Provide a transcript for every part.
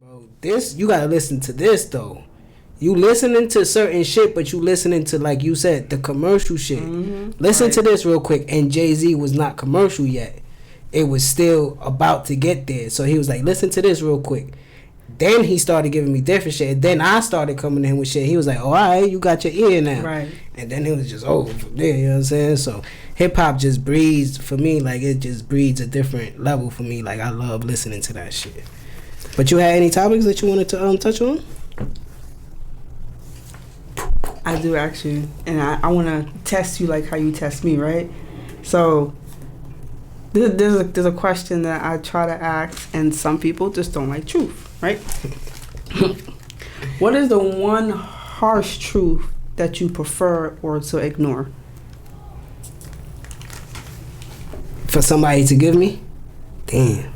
Bro, this you gotta listen to this though. You listening to certain shit, but you listening to, like you said, the commercial shit. Listen to this real quick. And Jay-Z was not commercial yet. It was still about to get there. So he was like, listen to this real quick. Then he started giving me different shit. Then I started coming to him with shit. He was like, all right, you got your ear now. Right. And then it was just over from there, you know what I'm saying? So hip-hop just breeds, for me, like, it just breeds a different level for me. Like, I love listening to that shit. But you had any topics that you wanted to touch on? I do actually, and I want to test you like how you test me, right? So there's a question that I try to ask, and some people just don't like truth, right? What is the one harsh truth that you prefer or to ignore? For somebody to give me? Damn.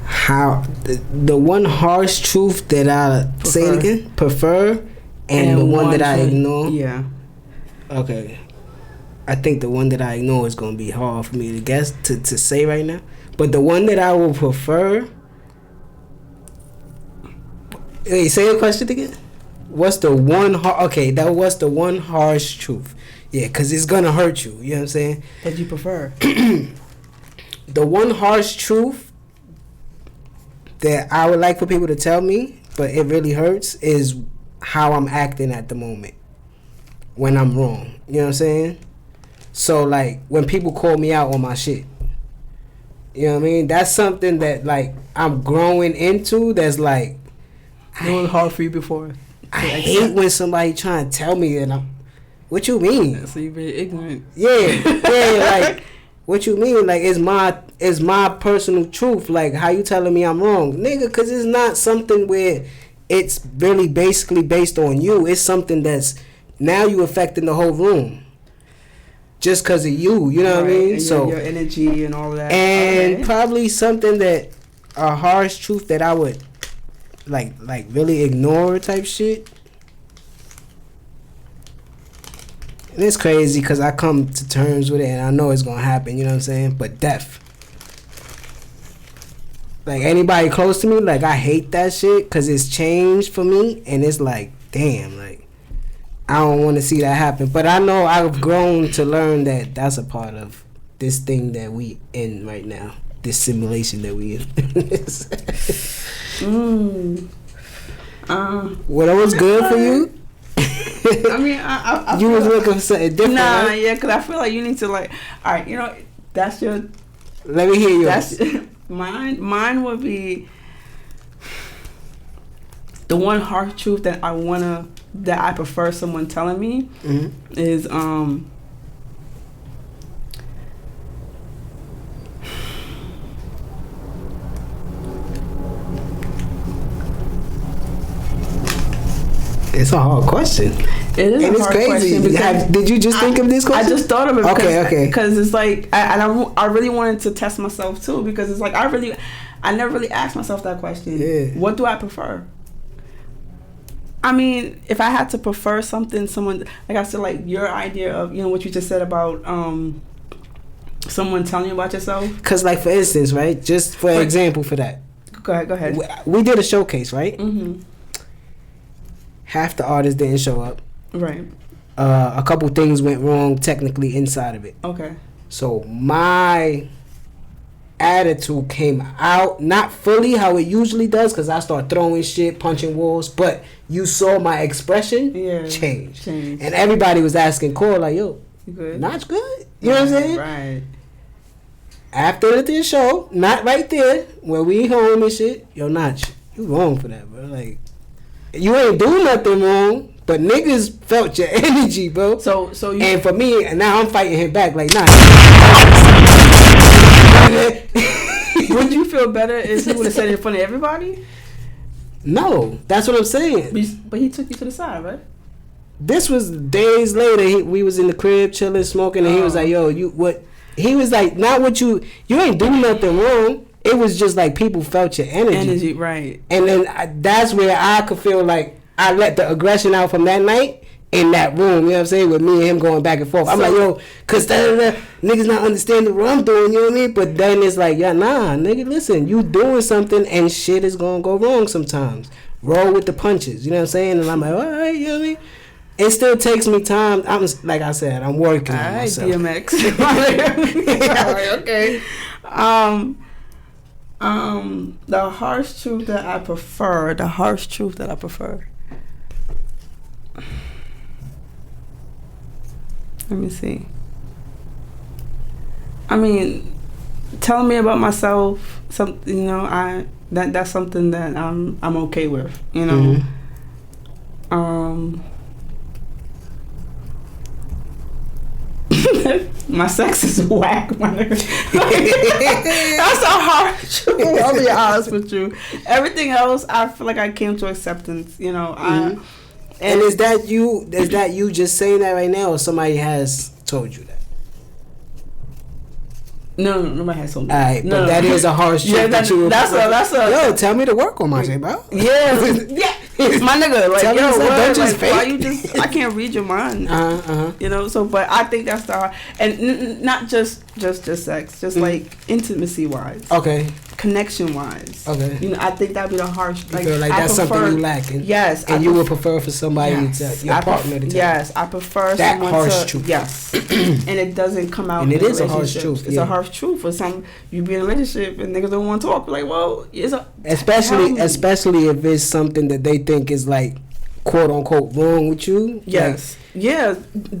How the one harsh truth that I say it again? Prefer and the one that I ignore? Yeah. Okay. I think the one that I ignore is gonna be hard for me to guess to say right now. But the one that I will prefer. Hey, say the question again. What's the one what's the one harsh truth? Yeah, cause it's gonna hurt you. You know what I'm saying? That you prefer. The one harsh truth that I would like for people to tell me, but it really hurts, is how I'm acting at the moment when I'm wrong. You know what I'm saying? So, like, when people call me out on my shit, you know what I mean? That's something that, like, I'm growing into. That's like, it was hard for you before. I hate when somebody trying to tell me that I'm. What you mean? So you're very ignorant. Yeah, like. What you mean? Like, it's my personal truth. Like, how you telling me I'm wrong? Nigga, because it's not something where it's really basically based on you. It's something that's now you affecting the whole room. Just because of you. You know what I mean? And so your energy and all that. And probably something that, a harsh truth that I would, like really ignore type shit. And it's crazy because I come to terms with it and I know it's going to happen, you know what I'm saying? But death. Like, anybody close to me, like, I hate that shit because it's changed for me. And it's like, damn, like, I don't want to see that happen. But I know I've grown to learn that that's a part of this thing that we in right now. This simulation that we in. What was good for you? I mean, I you was looking for something different. Nah, right? yeah, because I feel like you need to, like, all right, you know, that's your. Let me hear yours. That's mine would be the one harsh truth that I prefer someone telling me is It's a hard question. It is and a hard question. Did you just think of this question? I just thought of it. Okay. Because it's like, I really wanted to test myself too, because it's like, I never really asked myself that question. Yeah. What do I prefer? I mean, if I had to prefer someone, like I said, like your idea of, you know, what you just said about someone telling you about yourself. Because, like, for instance, right? Just for example for that. Go ahead. We did a showcase, right? Mm-hmm. Half the artists didn't show up. Right. A couple things went wrong technically inside of it. Okay. So my attitude came out, not fully how it usually does, because I start throwing shit, punching walls, but you saw my expression change. And everybody was asking Cole, like, yo, you good? Notch good? You know what I'm saying? Right. After the show, not right there, where we home and shit, yo, Notch, you wrong for that, bro. Like, you ain't do nothing wrong, but niggas felt your energy, bro. So you, and for me, and now I'm fighting him back, like, nah. Would you feel better if he would have said it in front of everybody? No, that's what I'm saying. But he took you to the side, right? This was days later. We was in the crib chilling, smoking, and he was like, "Yo, you what?" He was like, "Not what you ain't doing nothing wrong." It was just like people felt your energy. Right. And then that's where I could feel like I let the aggression out from that night, in that room, you know what I'm saying, with me and him going back and forth. I'm like, yo, cause niggas not understanding what I'm doing, you know what I mean? But then it's like, yeah, nah, nigga, listen, you doing something and shit is gonna go wrong sometimes. Roll with the punches, you know what I'm saying? And I'm like, all right, you know what I mean? It still takes me time. I'm like I said, I'm working on myself. DMX. Okay. The harsh truth that I prefer. Let me see. I mean, telling me about myself, something, you know, that's something that I'm okay with, you know. My sex is whack, my nigga. That's a hard truth. I'll be honest with you. Everything else, I feel like I came to acceptance, you know. And is that you just saying that right now, or somebody has told you that? No, nobody has told me. Alright, but that is a harsh truth. Yeah, that's a. Yo, tell me to work on my shit, bro. Yeah, my nigga, like, tell yo, me what, don't just like, fake. why you just? I can't read your mind. You know, so, but I think that's the and not just sex, just like intimacy wise. Okay. Connection wise. Okay. You know, I think that'd be the harsh. You feel like that's something you lacking. Yes. And you would prefer for somebody your partner to tell. Yes, I prefer that someone harsh to. Truth. Yes. And it doesn't come out. And it is a harsh relationships. truth. It's a harsh truth. For some, you be in a relationship and niggas don't want to talk. Like, well, it's a. Especially if it's something that they think is like, quote unquote, wrong with you. Yes. Like, yeah,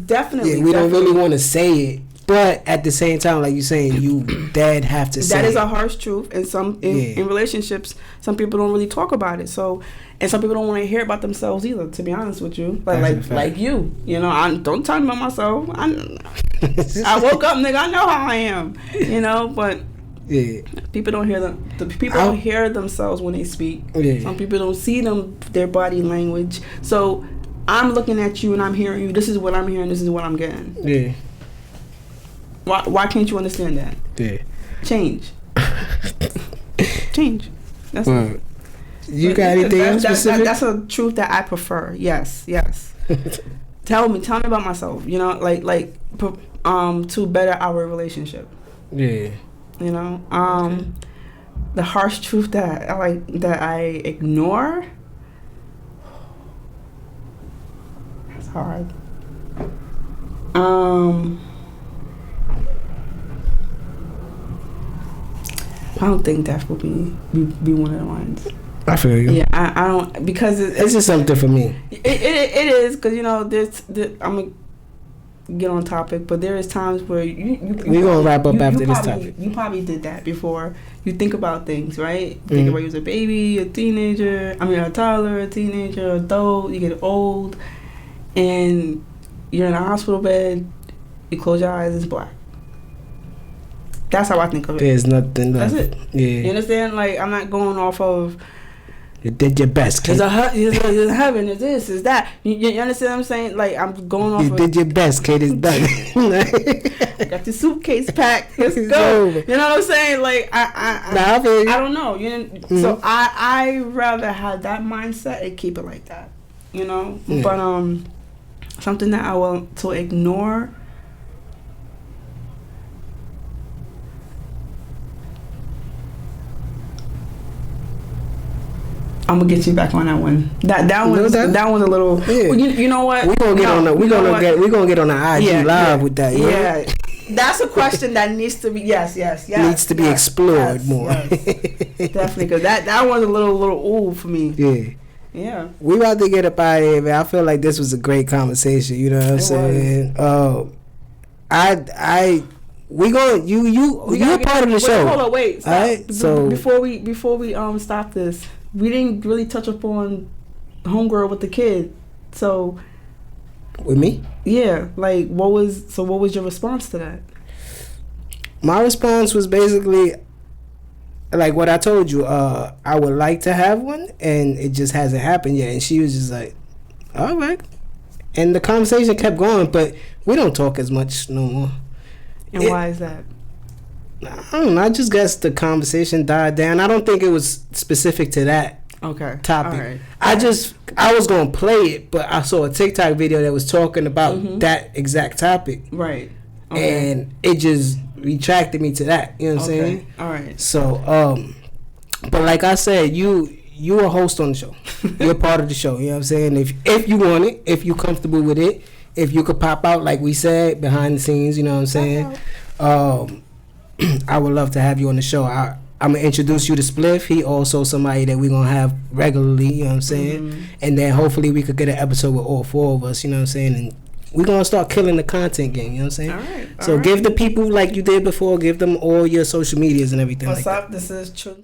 definitely. Yeah, we don't really want to say it. But at the same time, like you're saying, you dad have to say that is it. a harsh truth. And in relationships, some people don't really talk about it. So, and some people don't want to hear about themselves either. To be honest with you, like you know, I don't tell me about myself. I woke up, nigga. I know how I am. You know, but yeah, people don't hear them. The people don't hear themselves when they speak. Yeah. Some people don't see their body language. So, I'm looking at you and I'm hearing you. This is what I'm hearing. This is what I'm getting. Yeah. Why can't you understand that? Yeah. Change. Change. That's well, you got anything else specific? That's a truth that I prefer. Yes. Tell me about myself. You know, like to better our relationship. Yeah. You know, the harsh truth that I ignore. That's hard. I don't think that would be one of the ones. I feel you. Yeah, I don't, because it's just something for me. It is, because, you know, I'm gonna get on topic, but there is times where we're gonna wrap up after this topic. You probably did that before. You think about things, right? Think about you was a baby, a teenager. I mean, a toddler, a teenager, adult. You get old, and you're in a hospital bed. You close your eyes, it's black. That's how I think of it. There's nothing left. That's it. Yeah. You understand? Like, I'm not going off of. You did your best, kid. There's heaven, there's this, there's that. You understand what I'm saying? Like, I'm going off. You did your best, kid. It's done. Got the suitcase packed. Let's go. You know what I'm saying? Like, I don't know. So I rather have that mindset and keep it like that. You know? Yeah. But something that I want to ignore. I'm gonna get you back on that one. That one's a little. Yeah. Well, you know what? We're gonna get on the IG live with that. Yeah, that's a question that needs to be needs to be explored more. Yes. Definitely, because that one's a little ooh for me. Yeah. Yeah. We about to get up out of here, man. I feel like this was a great conversation. You know what I'm saying? You're part of the show. Hold on, wait. Stop. All right, so before we stop this, we didn't really touch upon homegirl with the kid. So with me? Yeah. Like, what was your response to that? My response was basically like what I told you. I would like to have one, and it just hasn't happened yet. And she was just like, all right. And the conversation kept going, but we don't talk as much no more. And why is that? I don't know. I just guess the conversation died down. I don't think it was specific to that. Okay. topic. All right. I was gonna play it, but I saw a TikTok video that was talking about that exact topic. Right. Okay. And it just retracted me to that. You know what I'm saying? All right. So, but like I said, you a host on the show. You're a part of the show. You know what I'm saying? If you want it, if you're comfortable with it, if you could pop out like we said behind the scenes, you know what I'm saying? I would love to have you on the show. I'm gonna introduce you to Spliff. He also somebody that we're gonna have regularly. You know what I'm saying? And then hopefully we could get an episode with all four of us. You know what I'm saying? And we're gonna start killing the content game. You know what I'm saying? All right. So give the people like you did before. Give them all your social medias and everything. What's like up? This is Chun.